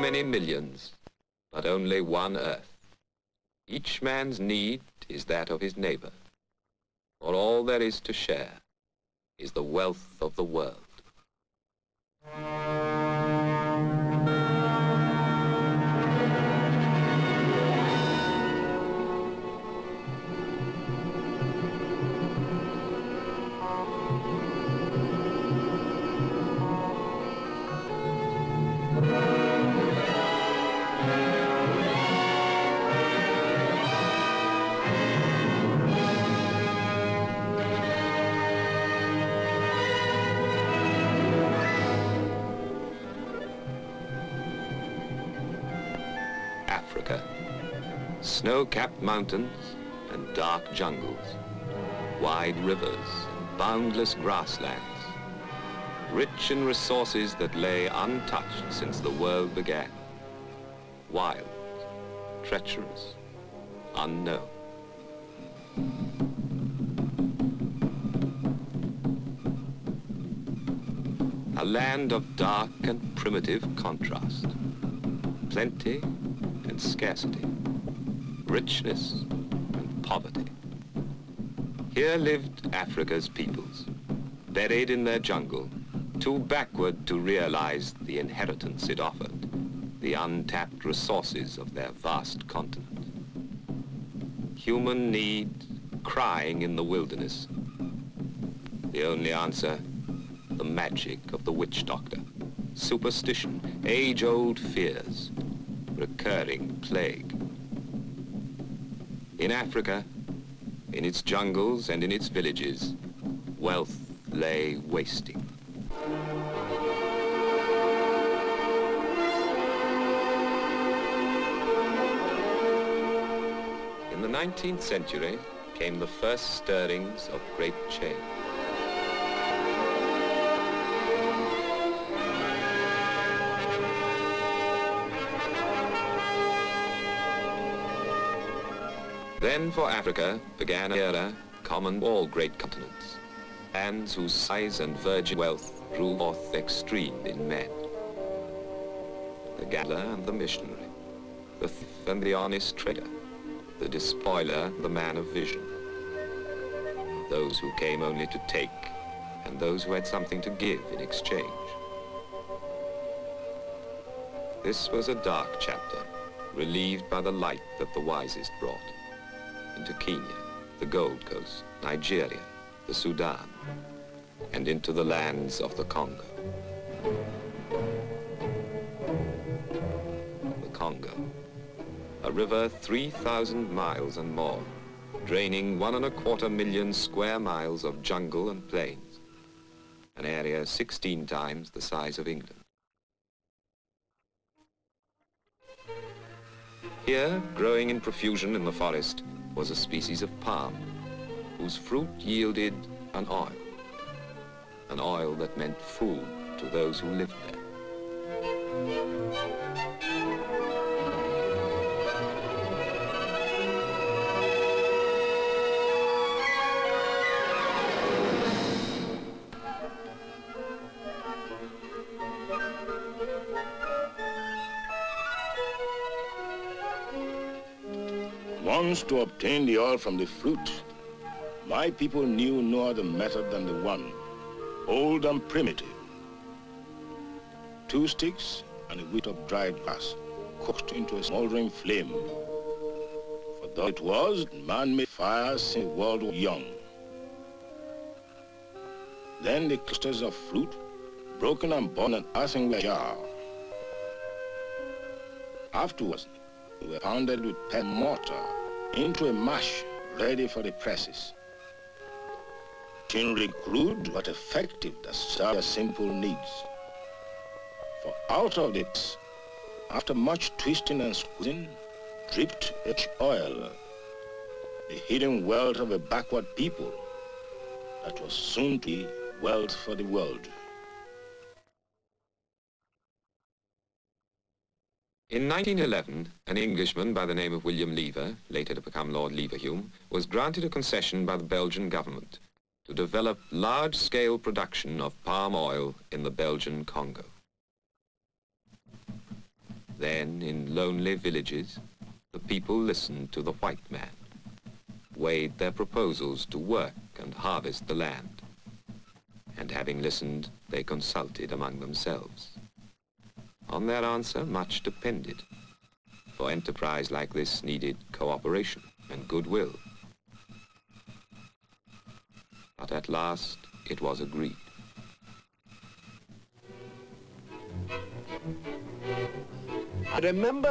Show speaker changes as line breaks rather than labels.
many millions, but only one earth. Each man's need is that of his neighbor, for all there is to share is the wealth of the world. Africa, snow-capped mountains and dark jungles, wide rivers and boundless grasslands, rich in resources that lay untouched since the world began, wild, treacherous, unknown. A land of dark and primitive contrast, plenty and scarcity, richness and poverty. Here lived Africa's peoples, buried in their jungle, too backward to realize the inheritance it offered, the untapped resources of their vast continent. Human need crying in the wilderness. The only answer, the magic of the witch doctor, superstition, age-old fears, recurring plague. In Africa, in its jungles and in its villages, wealth lay wasting. In the 19th century came the first stirrings of great change. Then for Africa began an era common to all great continents, lands whose size and virgin wealth drew forth extreme in men. The gambler and the missionary, the thief and the honest trader, the despoiler, the man of vision, those who came only to take and those who had something to give in exchange. This was a dark chapter, relieved by the light that the wisest brought. Into Kenya, the Gold Coast, Nigeria, the Sudan, and into the lands of the Congo. The Congo, a river 3,000 miles and more, draining 1.25 million square miles of jungle and plains, an area 16 times the size of England. Here, growing in profusion in the forest, was a species of palm, whose fruit yielded an oil that meant food to those who lived there.
Once to obtain the oil from the fruit, my people knew no other method than the one, old and primitive. 2 sticks and a bit of dried grass cooked into a smoldering flame. For though it was, man made fire since the world was young. Then the clusters of fruit, broken and born in an earthenware jar. Afterwards, they were pounded with pen mortar into a mash ready for the presses. Machinery crude but effective that served their simple needs. For out of it, after much twisting and squeezing, dripped rich oil, the hidden wealth of a backward people that was soon to be wealth for the world.
In 1911, an Englishman by the name of William Lever, later to become Lord Leverhulme, was granted a concession by the Belgian government to develop large-scale production of palm oil in the Belgian Congo. Then, in lonely villages, the people listened to the white man, weighed their proposals to work and harvest the land. And having listened, they consulted among themselves. On their answer, much depended, for enterprise like this needed cooperation and goodwill. But at last, it was agreed.
I remember